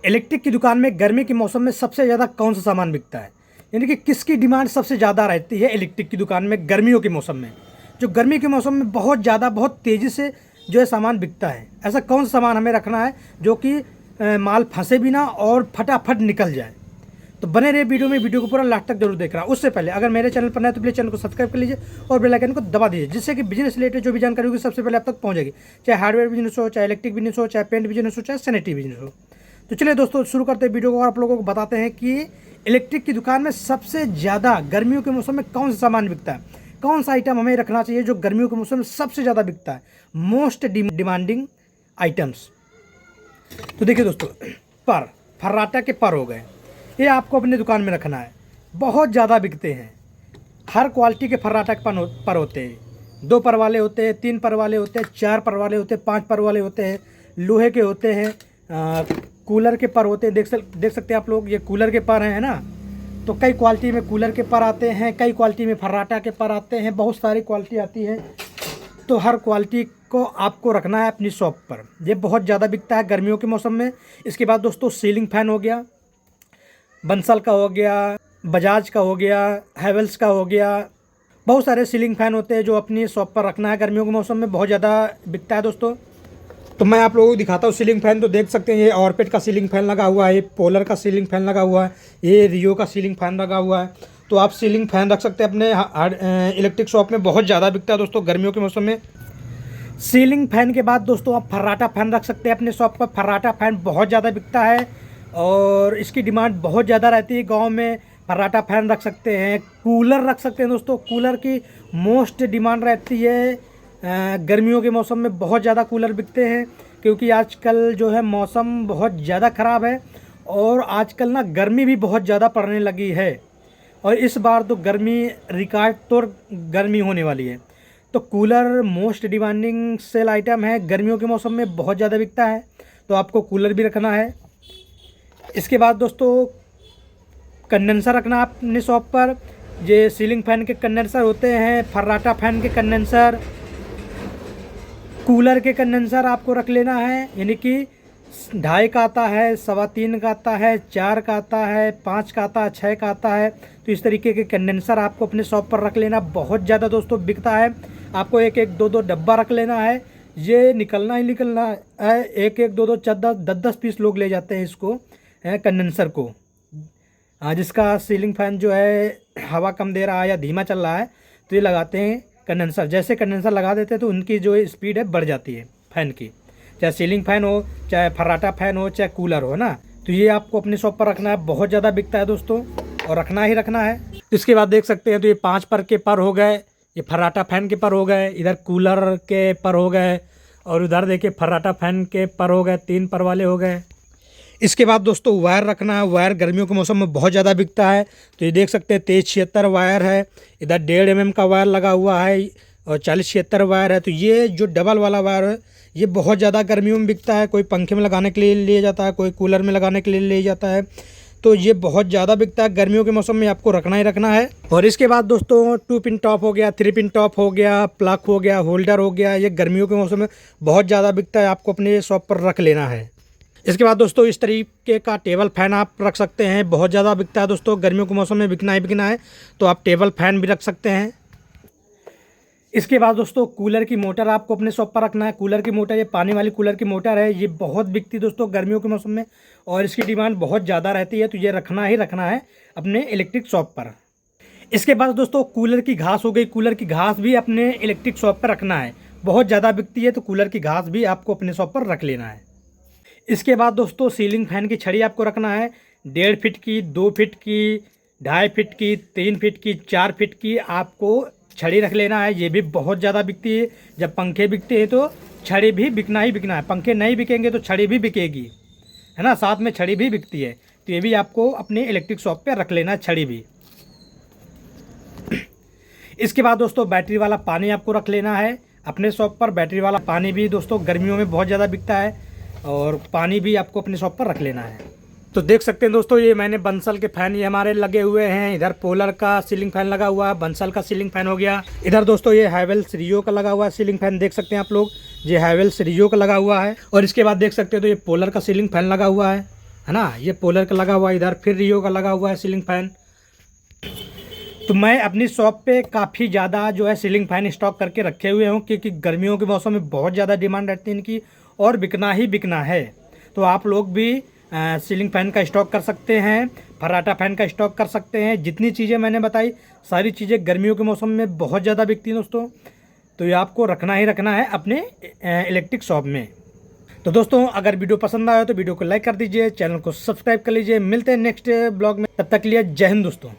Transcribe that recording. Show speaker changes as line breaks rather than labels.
Electric की दुकान में गर्मी के मौसम में सबसे ज़्यादा कौन सा सामान बिकता है, यानी कि किसकी डिमांड सबसे ज़्यादा रहती है इलेक्ट्रिक की दुकान में गर्मियों के मौसम में। जो गर्मी के मौसम में बहुत ज़्यादा बहुत तेज़ी से जो है सामान बिकता है, ऐसा कौन सा सामान हमें रखना है जो कि माल फंसे भी ना और फटाफट निकल जाए। तो बने रहे वीडियो को पूरा लास्ट तक जरूर देखना। उससे पहले अगर मेरे चैनल पर नए तो प्लीज़ चैनल को सब्सक्राइब कर लीजिए और बेल आइकन को दबा दीजिए, जिससे कि बिजनेस रिलेटेड जो भी जानकारी होगी सबसे पहले आप तक पहुंचेगी। चाहे हार्डवेयर बिजनेस हो, चाहे इलेक्ट्रिक बिजनेस हो, चाहे पेंट बिजनेस हो, चाहे सैनिटरी बिजनेस हो। तो चलिए दोस्तों शुरू करते हैं वीडियो को और आप लोगों को बताते हैं कि इलेक्ट्रिक की दुकान में सबसे ज़्यादा गर्मियों के मौसम में कौन सा सामान बिकता है, कौन सा आइटम हमें रखना चाहिए जो गर्मियों के मौसम में सबसे ज़्यादा बिकता है, मोस्ट डिमांडिंग आइटम्स। तो देखिए दोस्तों, फर्राटा के पर हो गए, ये आपको अपनी दुकान में रखना है। बहुत ज़्यादा बिकते हैं, हर क्वालिटी के फर्राटा के पर होते हैं। 2 पर वाले होते हैं, 3 पर वाले होते हैं, 4 पर वाले होते हैं, 5 पर वाले होते हैं, लोहे के होते हैं, कूलर के पर होते हैं। देख सकते हैं आप लोग, ये कूलर के पर हैं ना। तो कई क्वालिटी में कूलर के पर आते हैं, कई क्वालिटी में फर्राटा के पर आते हैं, बहुत सारी क्वालिटी आती है। तो हर क्वालिटी को आपको रखना है अपनी शॉप पर। ये बहुत ज़्यादा बिकता है गर्मियों के मौसम में। इसके बाद दोस्तों सीलिंग फैन हो गया, बंसल का हो गया, बजाज का हो गया, हैवेल्स का हो गया। बहुत सारे सीलिंग फैन होते हैं जो अपनी शॉप पर रखना है गर्मियों के मौसम में, बहुत ज़्यादा बिकता है दोस्तों। तो मैं आप लोगों को दिखाता हूँ सीलिंग फैन। तो देख सकते हैं ये ऑर्पेट का सीलिंग फैन लगा हुआ है, ये पोलर का सीलिंग फैन लगा हुआ है, ये रियो का सीलिंग फैन लगा हुआ है। तो आप सीलिंग फैन रख सकते हैं अपने इलेक्ट्रिक शॉप में, बहुत ज़्यादा बिकता है दोस्तों गर्मियों के मौसम में। सीलिंग फैन के बाद दोस्तों आप फर्राटा फैन रख सकते हैं अपने शॉप पर। फर्राटा फैन बहुत ज़्यादा बिकता है और इसकी डिमांड बहुत ज़्यादा रहती है गांव में। फर्राटा फैन रख सकते हैं, कूलर रख सकते हैं दोस्तों। कूलर की मोस्ट डिमांड रहती है गर्मियों के मौसम में, बहुत ज़्यादा कूलर बिकते हैं क्योंकि आजकल जो है मौसम बहुत ज़्यादा ख़राब है और आजकल ना गर्मी भी बहुत ज़्यादा पड़ने लगी है और इस बार तो गर्मी रिकॉर्ड तोड़ गर्मी होने वाली है। तो cooler most demanding sale item है, गर्मियों के मौसम में बहुत ज़्यादा बिकता है, तो आपको कूलर भी रखना है। इसके बाद दोस्तों कंडेंसर रखना अपने शॉप पर। ये सीलिंग फैन के कंडेंसर होते हैं, फर्राटा फैन के कंडेंसर, कूलर के कंडेंसर आपको रख लेना है। यानी कि 2.5 का आता है, 3.25 का आता है, 4 का आता है, 5 का आता है, 6 का आता है। तो इस तरीके के कंडेंसर आपको अपने शॉप पर रख लेना, बहुत ज़्यादा दोस्तों बिकता है। आपको 1-1, 2-2 डब्बा रख लेना है, ये निकलना ही निकलना है। 1-1, 2-2, 10-10 पीस लोग ले जाते हैं इसको कंडेंसर को। जिसका सीलिंग फैन जो है हवा कम दे रहा है या धीमा चल रहा है तो ये लगाते हैं कंडेंसर। जैसे कंडेंसर लगा देते हैं तो उनकी जो स्पीड है बढ़ जाती है फैन की, चाहे सीलिंग फैन हो, चाहे फर्राटा फैन हो, चाहे कूलर हो ना। तो ये आपको अपनी शॉप पर रखना है, बहुत ज़्यादा बिकता है दोस्तों और रखना ही रखना है। इसके बाद देख सकते हैं तो ये 5 पर के पर हो गए, ये फर्राटा फैन के पर हो गए, इधर कूलर के पर हो गए और उधर देखिए फर्राटा फैन के पर हो गए, 3 पर वाले हो गए। इसके बाद दोस्तों वायर रखना है। वायर गर्मियों के मौसम में बहुत ज़्यादा बिकता है। तो ये देख सकते हैं 2376 वायर है, इधर 1.5 mm का वायर लगा हुआ है और 4076 वायर है। तो ये जो डबल वाला वायर है ये बहुत ज़्यादा गर्मियों में बिकता है। कोई पंखे में लगाने के लिए लिया जाता है, कोई कूलर में लगाने के लिए लिया जाता है। तो ये बहुत ज़्यादा बिकता है गर्मियों के मौसम में, आपको रखना ही रखना है। और इसके बाद दोस्तों 2 पिन टॉप हो गया, 3 पिन टॉप हो गया, प्लग हो गया, होल्डर हो गया, ये गर्मियों के मौसम में बहुत ज़्यादा बिकता है, आपको अपने शॉप पर रख लेना है। इसके बाद दोस्तों इस तरीके का टेबल फैन आप रख सकते हैं, बहुत ज़्यादा बिकता है दोस्तों, गर्मियों के मौसम में बिकना ही बिकना है, तो आप टेबल फैन भी रख सकते हैं। इसके बाद दोस्तों कूलर की मोटर आपको अपने शॉप पर रखना है। कूलर की मोटर, ये पानी वाली कूलर की मोटर है, ये बहुत बिकती है दोस्तों गर्मियों के मौसम में और इसकी डिमांड बहुत ज़्यादा रहती है, तो ये रखना ही रखना है अपने इलेक्ट्रिक शॉप पर। इसके बाद दोस्तों कूलर की घास हो गई, कूलर की घास भी अपने इलेक्ट्रिक शॉप पर रखना है, बहुत ज़्यादा बिकती है, तो कूलर की घास भी आपको अपने शॉप पर रख लेना है। इसके बाद दोस्तों सीलिंग फैन की छड़ी आपको रखना है, 1.5 फीट की, 2 फीट की, 2.5 फीट की, 3 फीट की, 4 फीट की आपको छड़ी रख लेना है। ये भी बहुत ज़्यादा बिकती है। जब पंखे बिकते हैं तो छड़ी भी बिकना ही बिकना है, पंखे नहीं बिकेंगे तो छड़ी भी बिकेगी, है ना, साथ में छड़ी भी बिकती है। तो ये भी आपको अपने इलेक्ट्रिक शॉप पे रख लेना है, छड़ी भी। इसके बाद दोस्तों बैटरी वाला पानी आपको रख लेना है अपने शॉप पर। बैटरी वाला पानी भी दोस्तों गर्मियों में बहुत ज़्यादा बिकता है और पानी भी आपको अपने शॉप पर रख लेना है। तो देख सकते हैं दोस्तों ये मैंने बंसल के फैन ये हमारे लगे हुए हैं। इधर पोलर का सीलिंग फैन लगा हुआ है, बंसल का सीलिंग फैन हो गया। इधर दोस्तों ये हैवेल्स रियो का लगा हुआ है सीलिंग फैन, देख सकते हैं आप लोग, ये हैवेल्स रियो का लगा हुआ है। और इसके बाद देख सकते हैं तो ये पोलर का सीलिंग फैन लगा हुआ है। है ना। ये पोलर का लगा हुआ है, इधर फिर रियो का लगा हुआ है सीलिंग फैन। तो मैं अपनी शॉप पे काफ़ी ज़्यादा जो है सीलिंग फैन स्टॉक करके रखे हुए हूँ, क्योंकि गर्मियों के मौसम में बहुत ज़्यादा डिमांड रहती है इनकी और बिकना ही बिकना है। तो आप लोग भी सीलिंग फैन का स्टॉक कर सकते हैं, फर्राटा फैन का स्टॉक कर सकते हैं। जितनी चीज़ें मैंने बताई सारी चीज़ें गर्मियों के मौसम में बहुत ज़्यादा बिकती हैं दोस्तों। तो ये आपको रखना ही रखना है अपने इलेक्ट्रिक शॉप में। तो दोस्तों अगर वीडियो पसंद आया तो वीडियो को लाइक कर दीजिए, चैनल को सब्सक्राइब कर लीजिए। मिलते हैं नेक्स्ट ब्लॉग में, तब तक के लिए जय हिंद दोस्तों।